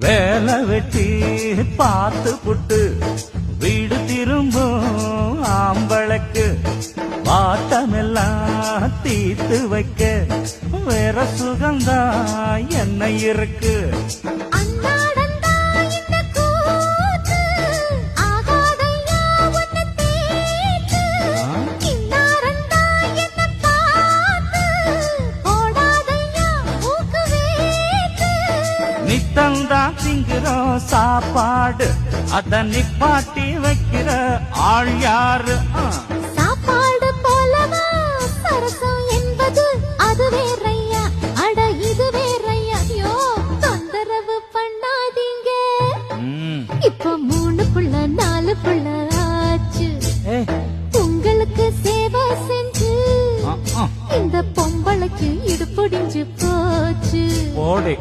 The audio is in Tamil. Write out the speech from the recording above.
வேலை வெட்டி பார்த்து புட்டு வீடு திரும்பும் ஆம்பளக்கு வாட்டமெல்லாம் தீத்து வைக்க வேற சுகந்தா என்ன இருக்கு. அன்னாடந்தா இந்த கூத்து, ஆகாதையா உன்னை தேத்து. இன்னாரந்தா என்னை பார்த்து, போடாதையா மூக்கு வேத்து. நித்தந்தா திங்குறோம் சாப்பாடு அத நிப்பாட்டி வைக்கிற ஆள் யாரு? சாப்பாடு போலவா சரசம் என்பது, அது வேறையா அட இது வேறையா. யோ தொந்தரவு பண்ணாதீங்க, இப்ப 3 புள்ள 4 புள்ள ஆச்சு. உங்களுக்கு சேவை செஞ்சு இந்த பொம்பளைக்கு இடுப்புடிஞ்சு போச்சு. ஓடே